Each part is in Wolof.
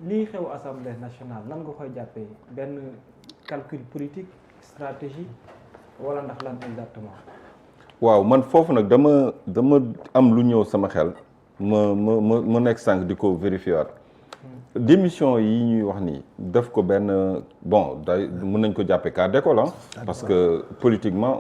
lii xew assemblée nationale nan nga koy jàppee benn calcul politique stratégie wala ndax lan exactement. waaw man foofu nag dama am lu ñëw sama xel ma nekk sànq di ko vérifier waat démission yi ñuy wax nii def ko benn bon day mën nañ ko jàppee cas d'école parce que politiquement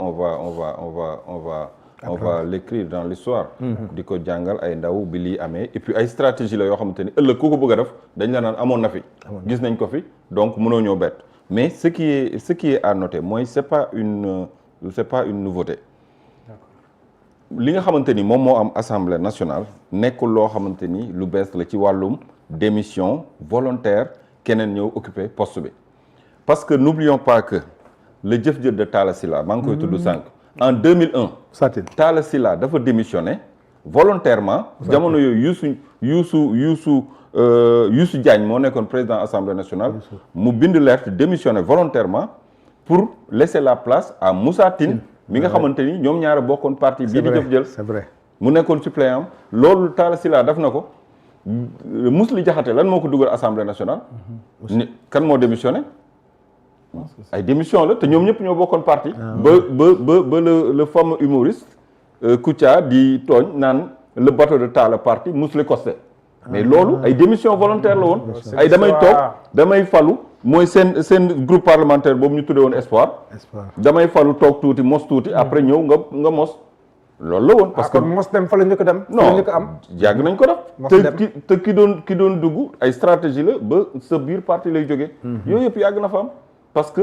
on va l'écrire dans l'histoire di ko jàngal ay ndaw bi lii amee et puis ay stratégie la yoo xamante ni ëllëg ku ko bëgg a def dañ la naan amoon na fi gis nañ ko fi donc mënoo ñëw bett mais ce qui est à noter mooy c'est pas une nouveauté li nga xamante ni moom moo am assemblée nationale nekkul loo xamante ni lu bees la ci wàllum démission volontaire keneen ñëw occuper poste bi parce que n'oublions pas que le jëf-jëf de Talla Sylla maa ngi koy tudd sànq en 2001 Talla Sylla dafa démissionné volontairement jamono yooyu Youssou Diagne moo nekkoon président assemblée nationale mu bind lettre démissionné volontairement pour laisser la place à Moussa Tine mi nga xamante ni ñoom ñaara bokkoon parti bii di jëf jël c'est vrai mu nekkoon suppléant loolu Talla Sylla def na ko Mously Diakhaté lan moo ko dugal assemblée nationale ni kan moo démissionné ay démission la te ñoom ñëpp ñoo bokkoon parti ba le fameux humoriste Kouthia di tooñ naan le bateau de Talla parti Mously Costé mais loolu ay démission volontaire la woon ay damay toog damay falu mooy seen groupe parlementaire boobu ñu tuddee woon espoir damay falu toog tuuti mos tuuti après ñëw nga mos loolu la woon parce que mos dem fa la njëkk dem non njëkk am yàgg nañ ko def te ki doon dugg ay stratégie la ba sa biir parti lay jógee yooyu yëpp yàgg na fa am parce que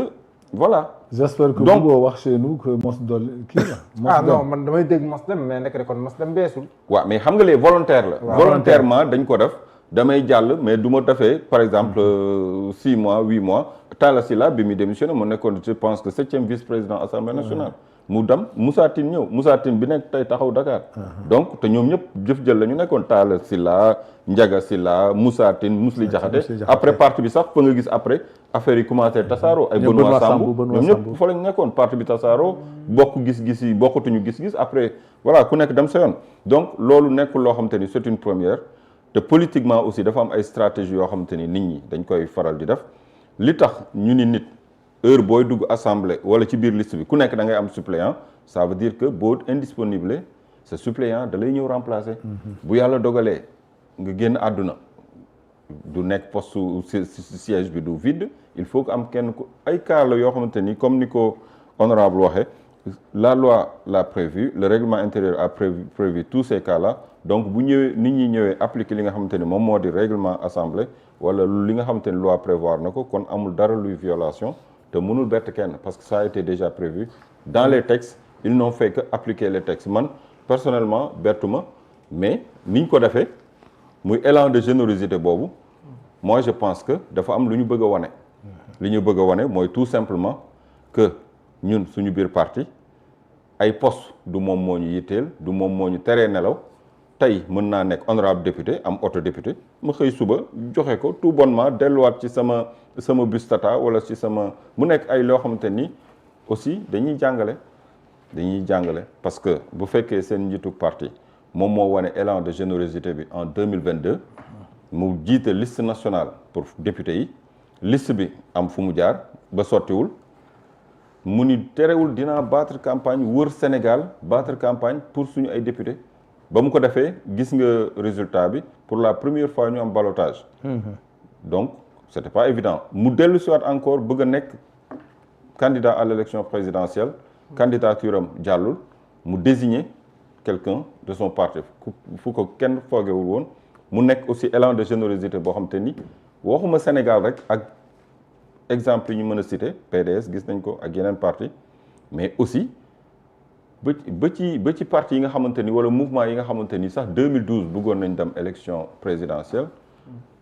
voilà j'espère que bëggoo wax chez nous que mos dool kii la non man damay dégg mos dem mais nekk kon mos dem beesul waaw mais xam nga les volontaire la volontairement dañ ko def damay jàll mais du ma defee par exemple 6 mois 8 mois Talla Sylla bi muy démissionné mu nekkoon je pense que 7e vice-président assemblée nationale mu dem Moussa Tine ñëw Moussa Tine bi nekk tey taxaw Dakar donc te ñoom ñëpp jëf jël la ñu nekkoon Talla Sylla Ndiaga Sylla Moussa Tine Mously Diakhaté après parti bi sax fa nga gis après affaire yi commencé tasaaroo ay Benoît Sambou ñoom ñëpp fa lañ nekkoon parti bi tasaaroo bokk gis-gis yi bokkatuñu gis-gis après voilà ku nekk dem sa yoon donc loolu nekkul loo xamante ni c'est une première te politiquement aussi dafa am ay stratégie yoo xamante ni nit ñi dañ koy faral di def li tax ñu ni nit heure booy dugg assemblée wala ci biir liste bi ku nekk da ngay am suppléant ça veut dire que boo indisponible sa suppléant da lay ñëw remplacer bu yàlla dogalee nga génn àdduna du nekk poste siège bi du vide il faut que am kenn ku ay cas la yoo xamante ni comme ni ko honorable waxee la loi l'a prévu le règlement intérieur a prévu tous ces cas-là donc bu ñëwee nit ñi ñëwee appliquer li nga xamante ni moom moo di règlement assemblée wala li nga xamante ni loi prévoir na ko kon amul dara luy violation te mënul bett kenn parce que ça a été déjà prévu dans les textes ils n'ont fait que appliquer les textes man personnellement bettuma mais niñ ko defee muy élan de générosité boobu moi je pense que dafa am lu ñu bëgg a wane li ñu bëgg a wane mooy tout simplement que ñun suñu biir parti ay poste du moom moo ñu yitteel du moom moo ñu teree nelaw tey mën naa nekk honorable député am auto député ma xëy suba joxe ko tout bonnement delluwaat ci sama bus tata wala ci sama mu nekk ay loo xamante ni aussi dañuy jàngale parce que bu fekkee seen njiitu parti moom moo wane élan de générosité bi en 2022 mu jiite liste nationale pour député yi liste bi am fu mu jaar ba sottiwul mu ni terewul dinaa battre campagne wër Sénégal battre campagne pour suñu ay député ba mu ko defee gis nga résultat bi pour la première fois ñu am ballottage donc c'était pas évident mu dellu si waat encore bëgg a nekk candidat à l'élection présidentielle candidature am jàllul mu désigner quelqu'un de son parti fu ko kenn foogewul woon mu nekk aussi élan de générosité boo xam te ni waxuma Sénégal rek ak exemple yi ñu mën a citer PDS gis nañ ko ak yeneen parti mais aussi ba ci parti yi nga xamante ni wala mouvement yi nga xamante ni sax 2012 bëggoon nañ dem élection présidentielle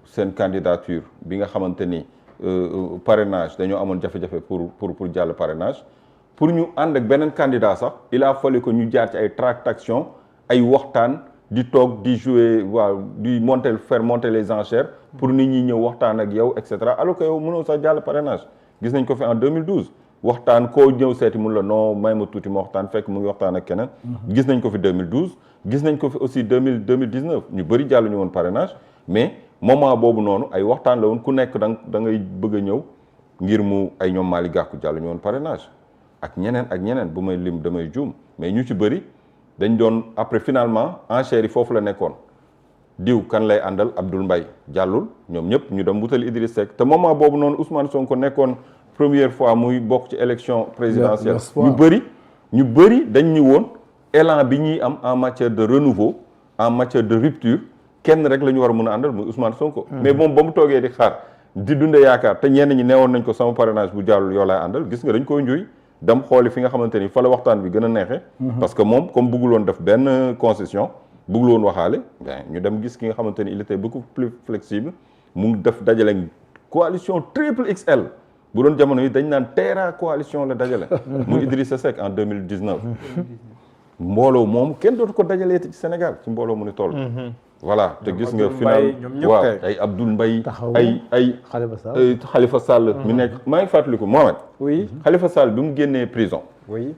seen candidature bi nga xamante ni parrainage dañoo amoon jafe-jafe pour jàll parrainage pour ñu ànd ak beneen candidat sax il a fallu que ñu jaar ci ay tractations ay waxtaan di toog di jouer waaw di faire monter les enchères pour nit ñi ñëw waxtaan ak yow et cetera alors que yow mënoo sax jàll parrainage gis nañ ko fi en 2012 waxtaan koo ñëw seeti mun la non may ma tuuti ma waxtaan fekk mu ngi waxtaan ak keneen gis nañ ko fi 2012 gis nañ ko fi aussi 2019 ñu bëri jàll ñu woon parrainage mais moment boobu noonu ay waxtaan la woon ku nekk da ngay bëgg a ñëw ngir mu ay ñoom Malick Gakou jàll ñu woon parrainage ak ñeneen bu may lim damay juum mais ñu ci bëri dañ doon après finalement enchères yi foofu la nekkoon diw kan lay àndal Abdoul Mbaye jàllul ñoom ñëpp ñu dem wutali Idriss Seck te moment boobu noonu Ousmane Sonko nekkoon première fois muy bokk ci élection présidentielle ñu bëri dañ ñu woon élan bi ñuy am en matière de renouveau en matière de rupture kenn rek la ñu war a mën a àndal muy Ousmane Sonko mais moom ba mu toogee di xaar di dunde yaakaar te ñenn ñi neewoon nañ ko sama parrainage bu jàllul yoo lay àndal gis nga dañ koy njuy dem xooli fi nga xamante ni fa la waxtaan bi gën a neexee parce que moom comme bëggul woon def benn concession bëggul woon waxaale ben ñu dem gis ki nga xamante ni il était beaucoup plus flexible mu def dajale coalition triple XL bu doon jamono yi dañ naan Terra coalition la dajale muy Idrissa Seck en 2019 mbooloo moom kenn dootu ko dajaleeti ci Sénégal ci mbooloo mu ni toll voilà te gis nga final waaw ay Abdoul Mbaye ay Khalifa Sall mi nekk maa ngi fàttaliku Mohamed oui Khalifa Sall bi mu génnee prison oui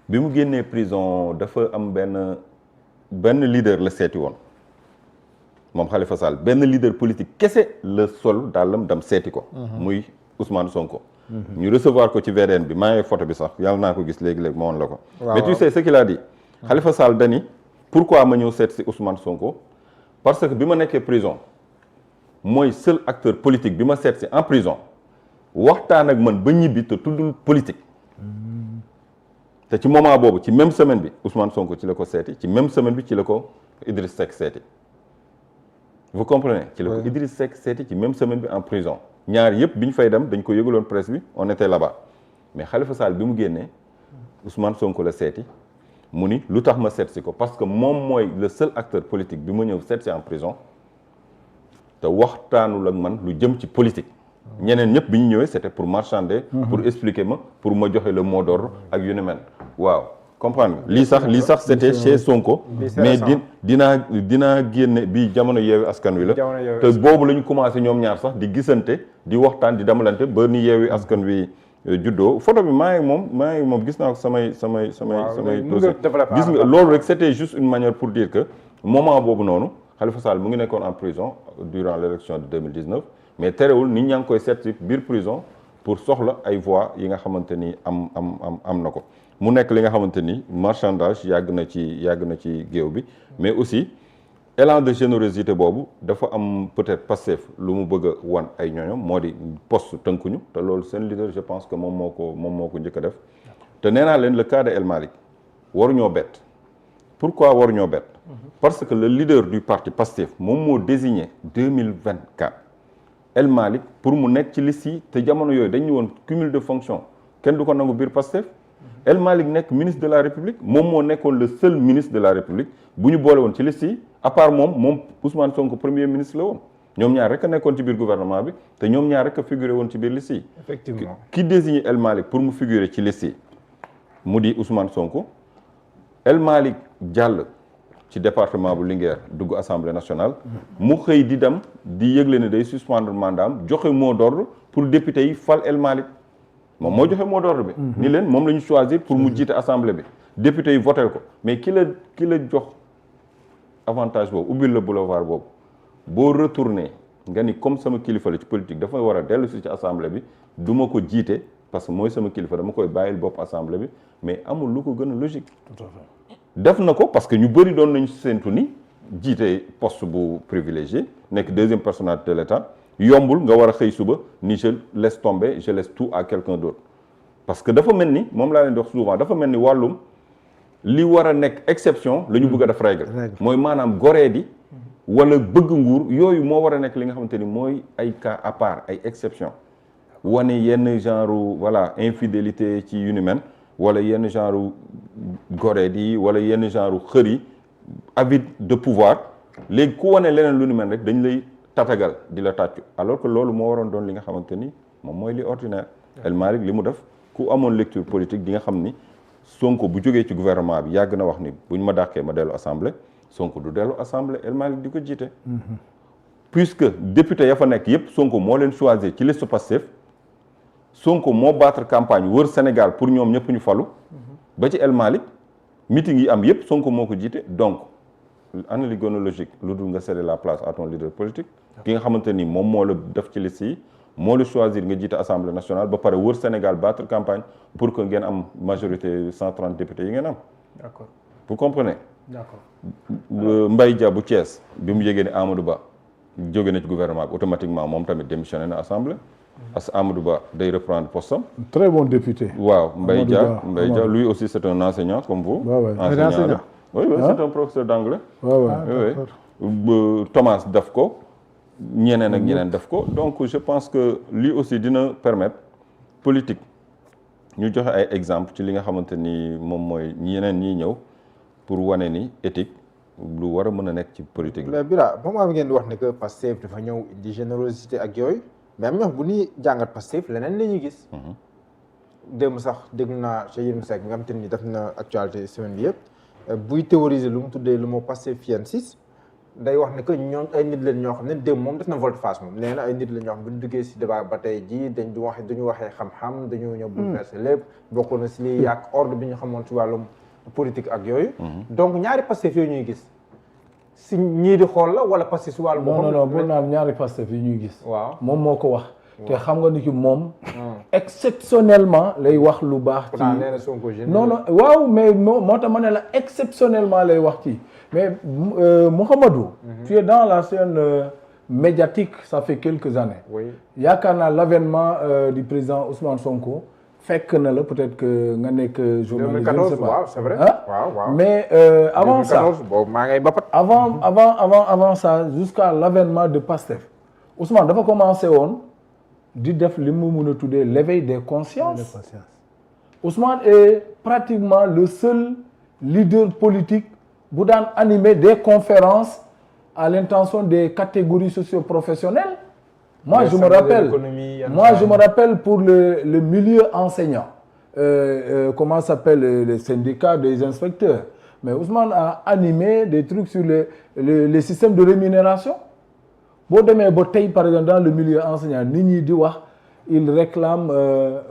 bi mu génnee prison dafa am benn leader la seeti woon moom Khalifa Sall benn leader politique kese la sol dàllam dem seeti ko muy Ousmane Sonko ñu recevoir ko ci VDN bi maa ngi photo bi sax yàlla naa ko gis léegi-léegi ma woon la ko mais tu sais ce qu'il a dit Khalifa Sall dani pourquoi ma ñëw seet si Ousmane Sonko parce que bi ma nekkee prison mooy seul acteur politique bi ma seet si en prison waxtaan ak man ba ñibbi te tuddul politique te ci moment boobu ci même semaine bi Ousmane Sonko ci la ko seeti ci même semaine bi ci la ko Idriss Seck seeti vous comprenez ci la ko Idriss Seck seeti ci même semaine bi en prison ñaar yëpp bi ñu fay dem dañ ko yëgaloon presse bi on était là-bas mais Khalifa Sall bi mu génnee Ousmane Sonko la seeti mu ni lu tax ma seet si ko parce que moom mooy le seul acteur politique bi ma ñëw seet si en prison te waxtaanul ak man lu jëm ci politique ñeneen ñëpp bi ñu ñëwee c'était pour marchander pour expliquer ma pour ma joxe le mot d'ordre ak yu ni mel waaw comprendre nga lii sax c'était chez Sonko mais dinaa génne bii jamono Yewwi Askan Wi la te boobu la ñu commencé ñoom ñaar sax di gisante di waxtaan di demalante ba ni Yewwi Askan Wi juddoo photo bi maa ngi moom gis naa ko samay dossier gis nga loolu rek c'était juste une manière pour dire que moment boobu noonu Khalifa Sall mu ngi nekkoon en prison durant l'élection de 2019 mais terewul nit ñaa ngi koy seet ci biir prison pour soxla ay voix yi nga xamante ni am na ko mu nekk li nga xamante ni marchandage yàgg na ci géew bi mais aussi élan de générosité boobu dafa am peut-être Pastef lu mu bëgg a wan ay ñooñom moo di poste tënkuñu te loolu seen leader je pense que moom moo ko njëkk a def te nee naa leen le cas de El Malick waruñoo bett pourquoi waruñoo bett parce que le leader du parti Pastef moom moo désigné 2024 El Malick pour mu nekk ci liste yi te jamono yooyu dañu woon cumul de fonction kenn du ko nangu biir Pastef El Malick nekk ministre de la République moom moo nekkoon le seul ministre de la République bu ñu boole woon ci liste yi à part moom Ousmane Sonko premier ministre la woon ñoom ñaar rek a nekkoon ci biir gouvernement bi te ñoom ñaar rek a figuré woon ci biir liste yi. effectivement ki désigné El Malick pour mu figurer ci liste yi mu di Ousmane Sonko El Malick jàll ci département bu Linguère dugg assemblée nationale mu xëy di dem di yëgle ne day suspendre mandaam joxe mot d'ordre pour député yi fal El Malick moom moo joxe mot d'ordre bi. ni leen moom la ñu choisir pour mu jiite assemblée bi député yi voté ko mais ki la jox avantage boobu ubbil la boulevard boobu boo retourné nga ni comme sama kilifa la ci politique dafa war a dellu si ci assemblée bi du ma ko jiite parce que mooy sama kilifa dama koy bàyyil bopp assemblée bi mais amul lu ko gën a logique. Tout à fait. def na ko parce que ñu bëri doon nañu séntu ni jiite poste bu privilégié nekk deuxième personnalité de l'État yombul nga war a xëy suba ni je laisse tomber je laisse tout à quelqu'un d'autre parce que dafa mel ni moom laa leen di wax souvent dafa mel ni wàllum li war a nekk exception la ñu bëgg a def règle mooy maanaam goree di wala bëgg nguur yooyu moo war a nekk li nga xamante ni mooy ay cas à part ay exception wane yenn genre voilà infidélité ci yu ni mel wala yenn genre goree di wala yenn genre xër yi avide de pouvoir léegi ku wane leneen lu ni mel rek dañ lay tatagal di la tàccu alors que loolu moo waroon doon li nga xamante ni moom mooy li ordinaire El Malick li mu def ku amoon lecture politique di nga xam ni Sonko bu jógee ci gouvernement bi yàgg na wax ni buñ ma dàqee ma dellu assemblée Sonko du dellu assemblée El Malick di ko jiite puisque député ya fa nekk yépp Sonko moo leen choisir ci liste Pastef Sonko moo battre campagne wër Sénégal pour ñoom ñëpp ñu falu ba ci El Malick meeting yi am yépp Sonko moo ko jiite donc ana li gën a logique lu dul nga céder la place à ton leader politique ki nga xamante ni moom moo la def ci liste yi moo la choisir nga jiite assemblée nationale ba pare wër Sénégal battre campagne pour que ngeen am majorité 130 députés yi ngeen am. D'accord. vous comprenez. D'accord. Mbaye Dia bu Thiès bi mu yégee ne Amadou Ba jóge na ci gouvernement bi automatiquement moom tamit démissionné na assemblée. parce que Amadou Ba day reprendre poste am. Très bon député. waaw Mbaye Dia Amadou. lui aussi c'est un enseignant comme vous. Ouais. enseignant la. oui c'est un professeur d'anglais. Thomas def ko ñeneen ak ñeneen def ko donc je pense que lii aussi dina permettre politique ñu joxe ay exemple ci li nga xamante ni moom mooy ñeneen ñiy ñëw pour wane ni éthique lu war a mën a nekk ci politique la. mais Bira moment bi ngeen di wax ne que Pastef dafa ñëw indi générosité ak yooyu mais am ñoo xam bu ñuy jàngat Pastef leneen la ñuy gis. démb sax déglu naa Cheikh Yérim Seck nga xam te ni def na actualité semaine bi yëpp buy théoriser lu mu tuddee lu moo Pastefiensis day wax ne que ñoom ay nit leen ñoo xam ne démb moom def na volte-face moom nee na ay nit la ñoo xam bu ñu duggee si débat ba tey jii dañu waxee xam-xam dañoo ñëw bouleverser lépp bokk na si liy yàq ordre bi ñu xamoon ci wàllum politique ak yooyu. donc ñaari Pastef yooyu ñuy gis si ñii di xool la wala Pastef si wàllu boppam. non bu naan ñaari Pastef yi ñuy gis. waaw moom moo ko wax. te xam nga ni ki moom. exceptionnellement lay wax lu baax. ci nee na Sonko non waaw mais moo tax ma ne la exceptionnellement lay wax ci mais Mouhamadou. tu es dans la scène médiatique ça fait quelques années. oui yaakaar naa l'avènement du président Ousmane Sonko fekk na la peut-être que nga nekk journaliste. 2014 waaw c'est vrai. waaw mais avant 2014, ça boobu maa ngay bapat. avant ça jusqu'à l'avènement de Pastef Ousmane dafa commencé woon di def li mu mun a tuddee l'éveil des consciences. Ousmane est pratiquement le seul leader politique bu daan animer des conférences à l'intention des catégories socio-professionnelles. Moi je me rappelle pour le milieu enseignant comment s'appelle les syndicats des inspecteurs mais Ousmane a animé des trucs sur les systèmes de rémunération. boo demee ba tey par exemple dans le milieu enseignant nit ñi di wax il réclame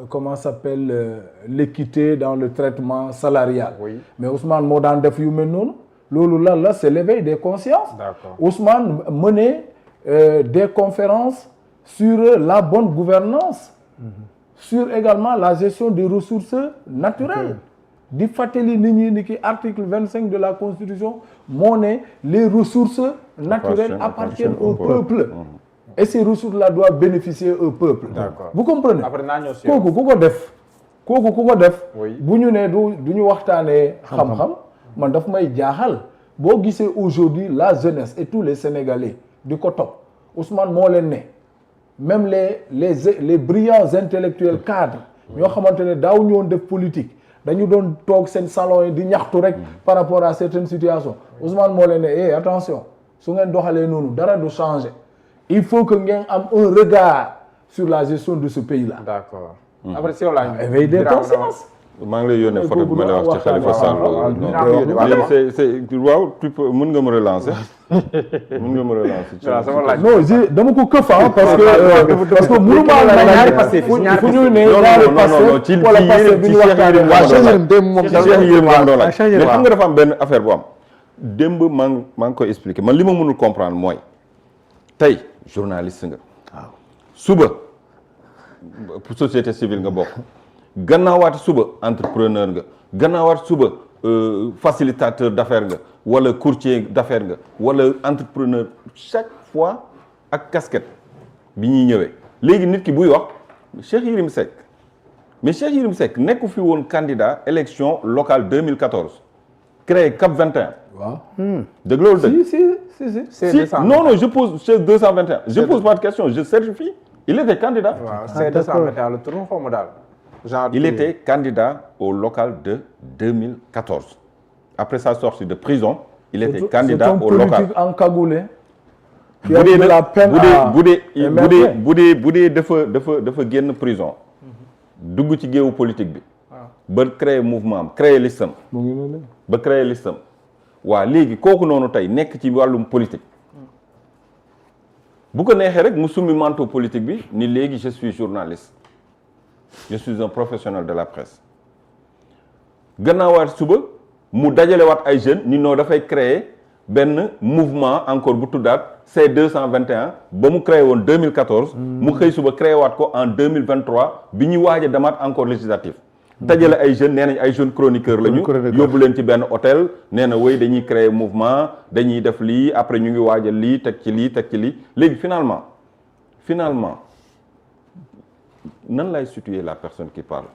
comment s'appelle l'équité dans le traitement salarial. Oui. mais Ousmane moo daan def yu mel noonu loolu lan la c'est l'éveil des consciences. D'accord. Ousmane menait des conférences sur la bonne gouvernance sur également la gestion des ressources naturelles. di fàttali nit ñi ni ki article 25 de la Constitution moo ne les ressources naturelles appartiennent au peuple. Et ces ressources-là doivent bénéficier au peuple. D'accord. Vous comprenez? Après naa ñëw si kooku ku ko def Oui. bu ñu ne du ñu waxtaanee xam-xam man daf may jaaxal boo gisee aujourd'hui la jeunesse et tous les Sénégalais di ko topp Ousmane moo leen ne même les brillants intellectuels cadres ñoo xamante ne daaw ñoon def politique dañu doon toog seen salon yi di ñaxtu rek par rapport à certaines situations Ousmane moo leen ne attention su ngeen doxalee noonu dara du changer il faut que ngeen am un regard sur la gestion de ce pays-là. D'accord. Après si yow laa ñu. éveil des consciences. maa ngi lay yónnee photo bi ma lay wax ci Khalifa Sall. waaw tu peux mën nga me relancer. dama ko këf parce que mënu maa la ñaari Pastef fu ñu ne ñaari Pastef wala Pastef bi ñu waxtaanee mais xam nga dafa am benn affaire bu am démb maa ngi koy expliquer man li ma mënul comprendre mooy tey journaliste nga waaw suba société civile nga bokk gannaawaati suba entrepreneur nga gannaawaati suba facilitateur d'affaires nga wala courtier d'affaires nga wala entrepreneur chaque fois ak casquette bi ñuy ñëwee léegi nit ki buy wax Cheikh Yérim Seck mais Cheikh Yérim Seck nekku fi woon candidat élection locale 2014 créé CAP 21 waaw dëgg loolu dëgg si non je pose chez 221 je pose pas de question je certifie il était candidat waaw c'est 221 le tour xaw ma daal il était candidat au local de 2014 après sa sortie de prison il était candidat au local politique encagoulé bu dee dafa génn prison dugg ci géewu politique bi ba créer mouvement am créer listam ba créer listam waa léegi kooku noonu tey nekk ci wàllum politique bu ko neexee rek mu summi manteau politique bi ni léegi je suis journaliste je suis un professionnel de la presse gannaawaat suba mu dajalewaat ay jeunes ni noo dafay créer benn mouvement encore bu tuddaat C221 ba mu créé woon 2014. mu xëy suba créé waat ko en 2023 bi ñu waaj a demaat encore législatif. dajale ay jeunes nee nañ ay jeunes chroniqueurs lañu. yóbbu leen ci benn hôtel nee na wéy dañuy créer mouvement dañuy def lii après ñu ngi waajal lii teg ci lii teg ci lii léegi finalement nan lay situer la personne qui parle.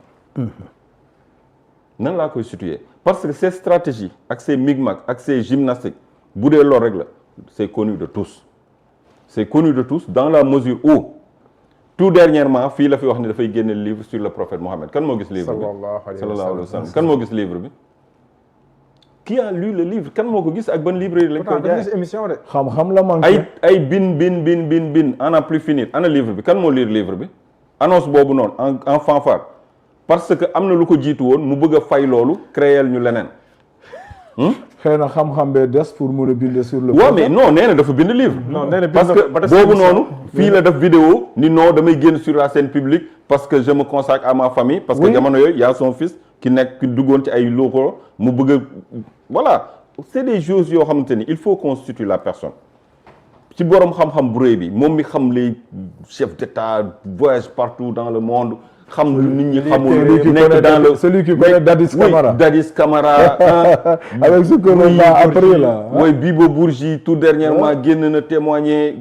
nan laa koy situer parce que ces stratégies ak ces micmacs ak ces gymnastiques bu dee loolu rek la c'est connu de tous. c'est connu de tous dans la mesure où tout dernièrement fii la fi wax ne dafay génne livre sur le prophète Mohammed kan moo gis livre bi sallallahu alayhi wa sallam kan moo gis livre bi qui a lu le livre kan moo ko gis ak ban librairie lañ koy jaay émission de xam-xam la manqué ay bin ana plus finir ana livre bi kan moo lire livre bi annonce boobu noonu en fanfare parce que am na lu ko jiitu woon mu bëgg a fay loolu créer ñu leneen xëy na xam-xam bee des pour mu bind sur le. waaw mais non nee na dafa bind livre. non nee na parce que boobu noonu. fii la def vidéo ni non damay génn sur la scène publique parce que je me consacre à ma famille. parce que jamono yooyu y a son fils ki nekk ki duggoon ci ay loko mu bëgg a voilà c'est des choses yoo xamante ni il faut constituer la personne. ci borom xam-xam bu rëy bi moom mi xam les chefs d'État voyage partout dans le monde. xam lu nit ñi xamul nekk dans le celui qui connaît Dadis Camara oui Dadis Camara avec ce que l'on a appris là oui Bibo Bourgi tout dernièrement génn na témoigner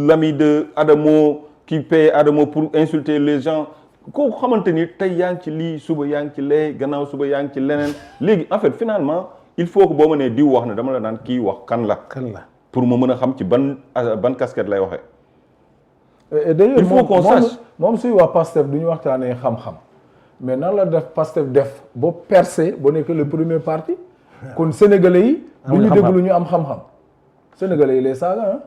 l'ami de Adamo qui paye Adamo pour insulter les gens kooku xamante ni tey yaa ngi ci lii suba yaa ngi ci lee gannaaw suba yaa ngi ci leneen léegi en fait finalement il faut que boo ma nee diw wax na dama la naan kii wax kan la pour ma mën a xam ci ban casquette lay waxee. et d'ailleurs il faut qu'on sache moom suy wax Pastef du ñu waxtaanee xam-xam mais nan la def Pastef def ba percé ba nekk le premier parti kon sénégalais yi du ñu déglu ñu am xam-xam sénégalais yi les saaga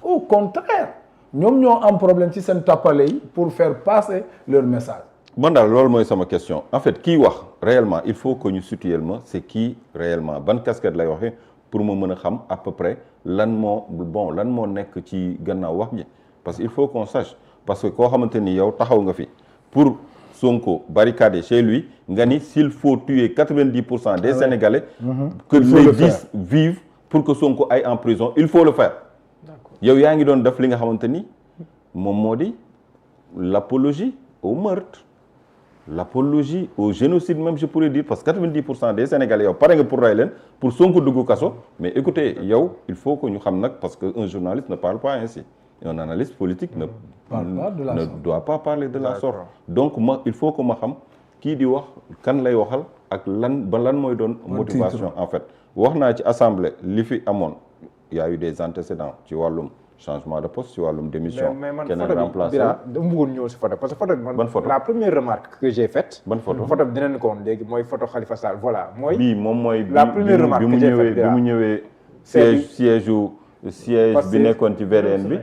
au contraire ñoom ñoo am problème ci seen tappale yi pour faire passer leur message. man daal loolu mooy sama question en fait kii wax réellement il faut que ñu situer ma c'est qui réellement ban casquette lay waxee pour ma mën a xam à peu près lan moo nekk ci gannaaw wax ji. parce qu'il faut qu'on sache parce que koo xamante ni yow taxaw nga fi pour Sonko barricade chez lui nga ni s'il faut tuer 90% des Sénégalais que les 10 vivent pour que Sonko aille en prison il faut le faire yow yaa ngi doon def li nga xamante ni moom moo di l'apologie au meurtre l'apologie au génocide même je pourrais dire parce que 90% des Sénégalais yow pare nga pour rey leen pour Sonko dugg kaso mais écoutez yow il faut que ñu xam nag parce que un journaliste ne parle pas ainsi un analyste politique ne doit pas parler de la sorte donc il faut que ma xam kii di wax kan lay waxal ak lan mooy doon motivation en fait wax naa ci assemblée li fi amoon y a eu des antécédents ci wàllum changement de poste ci wàllum démission keneen remplacé dama bëggoon ñëw si photo parce que photo bi man la première remarque que j'ai faite ban photo bi dinañ ko woon léegi mooy photo Khalifa Sall voilà mooy bii moom mooy la première remarque que j'ai faite bi mu ñëwee siège bi nekkoon ci VDN bi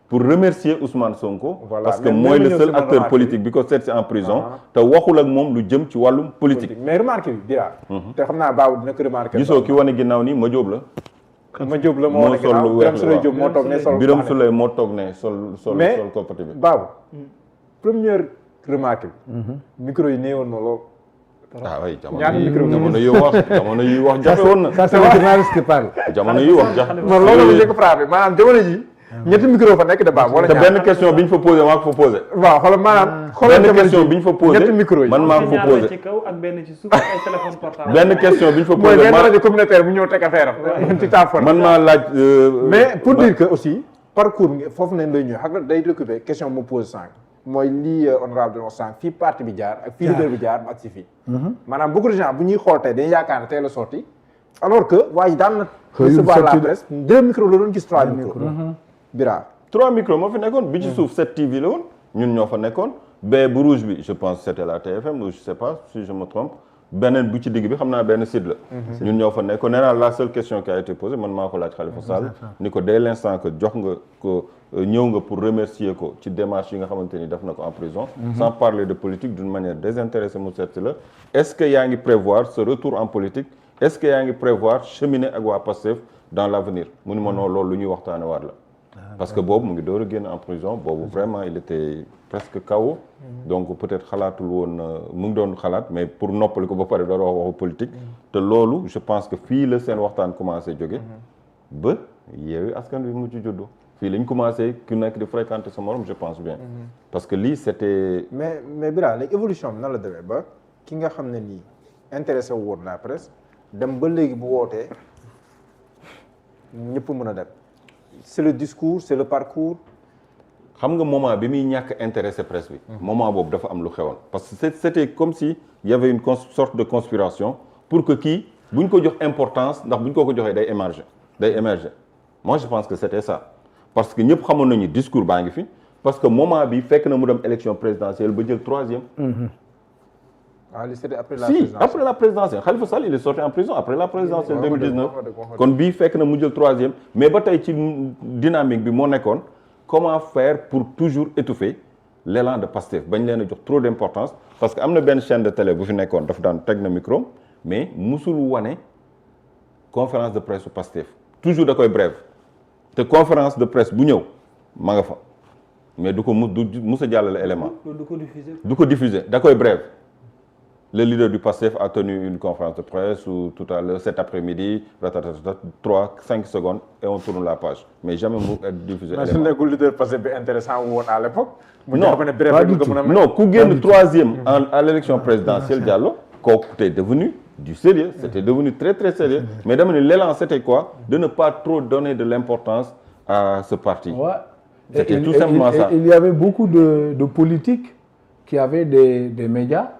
pour remercier Ousmane Sonko parce que mooy le seul acteur politique bi ko seet si en prison te waxul ak moom lu jëm ci wàllum politique mais remarque bi Bira te xam naa baaw dina ko remarqué gisoo ki wane ginnaaw nii ma jóob la moo wane ginnaaw Birame Souleye Diop moo toog ne sol Birame Souleye moo toog ne sol koppati bi baaw première remarque bi micro yi néewoon na lool oui jamono yi wax jafe woon na. ça c'est le journaliste qui parle. jamono yi wax jafe. non loolu la ñu ko frappé maanaam jamono ji ñetti micro fa nekk de baax. wala te benn question bi ñu fa posé maa ko fa posé. waaw xoolal maanaam. benn question bi ñu fa posé ñetti micro yi man maa ko fa posé. ci kaw ak benn ci suuf ak ay téléphone portable. benn question bi ñu fa posé mooy benn rajo communautaire bu ñëw teg affaire am. ci téléphone man maa laaj. mais pour dire que aussi parcours foofu nañ lay ñëw xam nga day récupérer question mu posé sànq. mooy lii honorable de wax fii parti bi jaar ak fii leader bi jaar ak si fii maanaam beaucoup de gens bu ñuy xool tey dañuy yaakaar ne tey la sorti alors que waaye daan na recevoir la presse 2 micros la doon gis 3 micros Bira 3 micros moo fi nekkoon bi ci suuf 7TV la woon ñun ñoo fa nekkoon bee bu rouge bi je pense c'était la TFM ou je sais pas si je me trompe beneen bu ci digg bi xam naa benn site la ñun ñoo fa nekkoon nee naa la seule question qui a été posée man maa ko laaj Khalifa Sall ni ko dès l'instant que jox nga ko ñëw nga pour remercier ko ci démarche yi nga xamante ni def na ko en prison sans parler de politique d'une manière désintéressée mu seet la est-ce que yaa ngi prévoir ce retour en politique est-ce que yaa ngi prévoir cheminer ak waa Pastef dans l'avenir mu ni ma non loolu lu ñuy waxtaane waat la parce que boobu mu ngi door a génn en prison boobu vraiment il était presque KO. donc peut-être xalaatul woon mu ngi doon xalaat mais pour noppali ko ba pare door wax waxu politique. te loolu je pense que fii la seen waxtaan commencé jóge ba Yewwi Askan Wi mujj juddu. fii lañ commencé ku nekk di fréquenter sa morom je pense bien. parce que lii c'était. mais Bira léegi évolution bi nan la demee ba ki nga xam ne nii intéressé wu woon la presse dem ba léegi bu wootee ñëpp mën a dem c'est le discours c'est le parcours. xam nga moment bi muy ñàkk intéressé presse bi. moment boobu dafa am lu xewoon. parce que c'était comme si y avait une sorte de conspiration pour que kii bu ñu ko jox importance ndax bu ñu ko joxee day émerger moi je pense que c'était ça. parce que ñëpp xamoon nañu discours baa ngi fi parce que moment bi fekk na mu dem élection présidentielle ba jël 3e. ah c'était après la présidentielle. Si après la présidentielle Khalifa Sall il est sorti en prison après la présidentielle 2019. kon bii fekk na mu jël 3e mais ba tey ci dynamique bi moo nekkoon comment faire pour toujours étouffer l'élan de Pastef bañ leen a jox trop d'importance parce que am na benn chaîne de télé bu fi nekkoon dafa daan teg na micro mais musul wane conférence de presse su Pastef toujours da koy brève. te conférence de presse bu ñëw ma nga fa mais du ko mus a jàllale élément du ko diffuser da koy brève le leader du PASTEF a tenu une conférence de presse ou tout à l'heure cet après-midi 3-5 secondes et on tourne la page mais jamais mu diffuser élément. mais su nekkul leader PASTEF bi intéressant woon à l'époque. non ku génn 3e à l'élection présidentielle Diallo kooku t'es devenu du sérieux, c'était devenu très très sérieux. Mais dama ne l'élan c'était quoi? De ne pas trop donner de l'importance à ce parti. Ouais. C'était tout simplement ça. Il y avait beaucoup de politiques qui avaient des médias.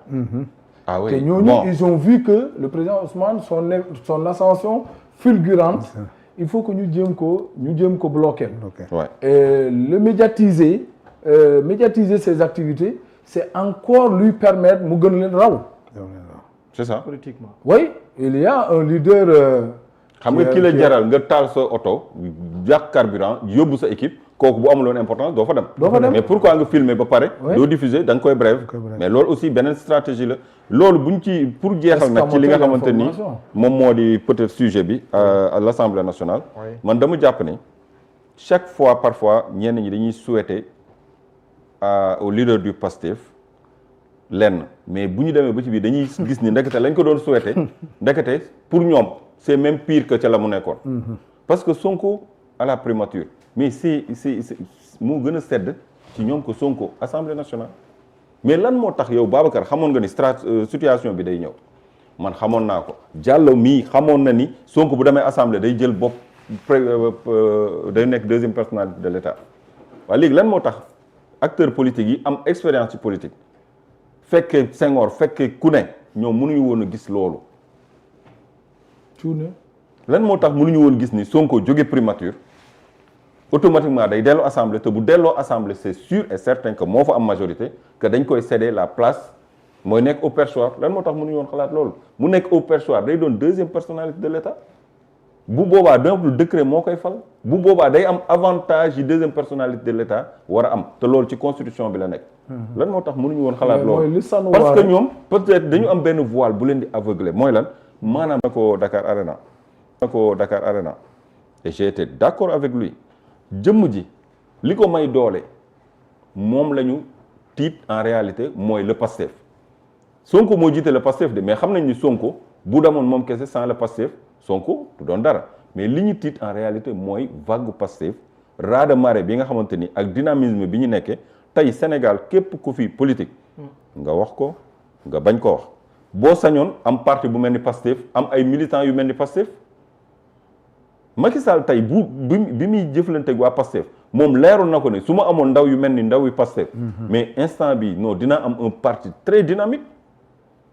Ah oui. Et ils ont vu que le président Ousmane, son ascension fulgurante, il faut que nous jéem ko bloquer. Ouais. Et le médiatiser ses activités, c'est encore lui permettre mu gën leen raw. C'est ça. Politiquement. Oui, il y a un leader. xam nga ki la jaral nga taal sa oto jàq carburant yóbbu sa équipe kooku bu amuloon importance doo fa dem. mais pourquoi nga filmer ba pare. doo diffuser da nga koy brève. mais loolu aussi beneen stratégie la. loolu buñ ci pour jeexal nag ci li nga xamante ni moom moo di peut-être sujet bi à l'Assemblée nationale. man dama jàpp ni chaque fois parfois ñenn ñi dañuy souhaiter au leader du PASTEF. lenn mais bu ñu demee ba ci biir dañuy gis ni ndekete lañ ko doon souhaité ndekete pour ñoom c'est même pire que ca la mu nekkoon. parce que Sonko à la primature mais c'est moo gën a sedd ci ñoom ko Sonko Assemblée nationale. mais lan moo tax yow Babacar xamoon nga ni situation bi day ñëw man xamoon naa ko Diallo mii xamoon na ni Sonko bu demee Assemblée day jël bopp day nekk 2e personnalité de l'État waaye léegi lan moo tax acteurs politiques yi am expérience ci politique. fekkee Senghor fekkee ku ne ñoom mënuñu woon a gis loolu. lan moo tax mënuñu woon gis ni Sonko jóge primature automatiquement day delloo assemblée te bu delloo assemblée c'est sûr et certain que moo fa am majorité que dañ koy céder la place mooy nekk au perchoir lan moo tax mënuñu woon xalaat loolu mu nekk au perchoir day doon 2e personnalité de l'État bu boobaa donc le décret moo koy fal bu boobaa day am avantage yi 2e personnalité de l'État war a am te loolu ci constitution bi la nekk. lan moo tax mënuñu woon xalaat loolu parce que ñoom peut-être dañu am benn voile bu leen di aveugler mooy lan maanaam na ko Dakar Arena et j'ai été d'accord avec lui jëmm ji li ko may doole moom la ñu tiit en réalité mooy le Pastef Sonko moo jiite le Pastef de mais xam nañ ni Sonko bu demoon moom kese sans le Pastef Sonko du doon dara mais li ñu tiit en réalité mooy vague Pastef raz de marée bi nga xamante ni ak dynamisme bi ñu nekkee tey Sénégal képp ku fi politique nga wax ko nga bañ ko wax boo sañoon am parti bu mel ni Pastef am ay militants yu mel ni Pastef Macky Sall tey bi muy jëflanteeg waa Pastef moom leeroon na ko ne su ma amoon ndaw yu mel ni ndaw yu Pastef mais instant bi non dinaa am un parti très dynamique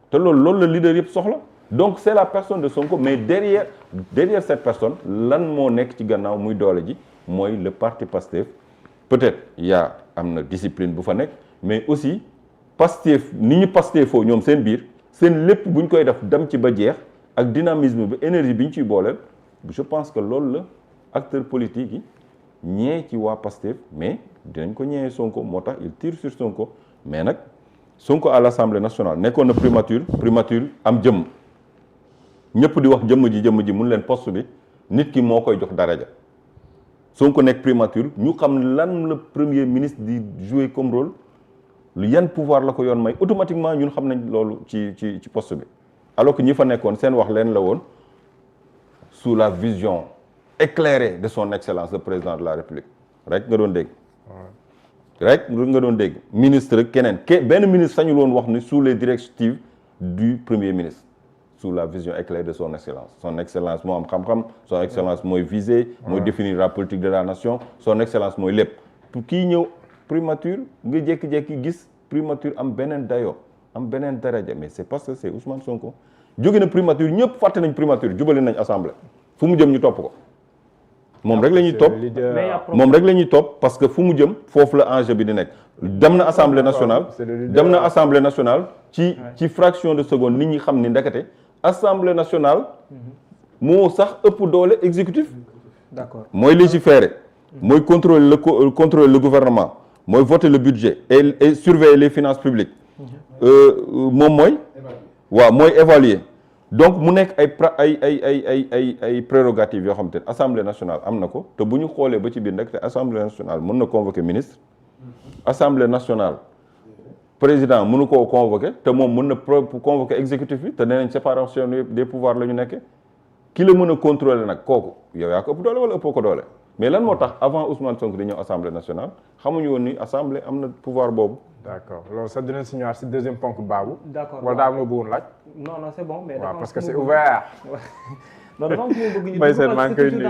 te loolu la leader yëpp soxla donc c'est la personne de Sonko mais derrière cette personne lan moo nekk ci gannaaw muy doole ji mooy le parti Pastef peut-être am na discipline bu fa nekk mais aussi Pastef ni ñu Pastefoo ñoom seen biir seen lépp bu ñu koy def dem ci ba jeex ak dynamisme bi énergie bi ñu ciy booleel je pense que loolu la acteurs politiques yi ñee ci waa Pastef mais dinañ ko ñëwee Sonko moo tax il tire sur Sonko mais nag Sonko à l'Assemblée nationale nekkoon na primature am jëmm ñëpp di wax jëmm ji mun leen poste bi nit ki moo koy jox daraja Sonko nekk primature ñu xam lan la premier ministre di jouer comme rôle lu yan pouvoir la ko yoon may automatiquement ñun xam nañ loolu ci poste bi alors que ñi fa nekkoon seen wax leen la woon sous la vision éclairée de son excellence le président de la République rek nga doon dégg ministre keneen benn ministre sañul woon wax ni sous les directives du premier ministre sous la vision éclairée de son excellence moo am xam-xam son excellence mooy viser mooy définir la politique de la nation son excellence mooy lépp pour kii ñëw primature nga jékki-jékki gis primature am beneen dayoo am beneen daraja mais c'est parce que c'est Ousmane Sonko jóge na primature ñëpp fàtte nañ primature jubali nañ assemblée fu mu jëm ñu topp ko moom rek la ñuy topp parce que fu mu jëm foofu la enjeu bi di nekk dem na assemblée nationale ci fraction de seconde nit ñi xam ni ndekete assemblée nationale moo sax ëpp doole exécutif d'accord mooy légiférer mooy contrôler le gouvernement mooy voter le budget et surveiller les finances publiques moom mooy mooy évaluer donc mu nekk ay prérogatives yoo xam te ne assemblée nationale am na ko te bu ñu xoolee ba ci biir nag te assemblée nationale mën na convoquer ministre assemblée nationale président mënu koo convoquer te moom mën na convoquer exécutif bi te nee nañ séparation des pouvoirs la ñu nekkee ki la mën a contrôler nag kooku yow yaa ko ëpp doole wala ëppoo ko doole mais lan moo tax avant Ousmane Sonko di ñëw assemblée nationale xamuñu woon ni assemblée am na pouvoir boobu. d'accord loolu sax dinañ si ñëwaat si deuxième ponk Babou. d'accord wala daal nga bëggoon laaj. non c'est bon mais parce que c'est ouvert. non dafa am fu mu bëgg ñu Mbaye Sène maa ngi koy nuyu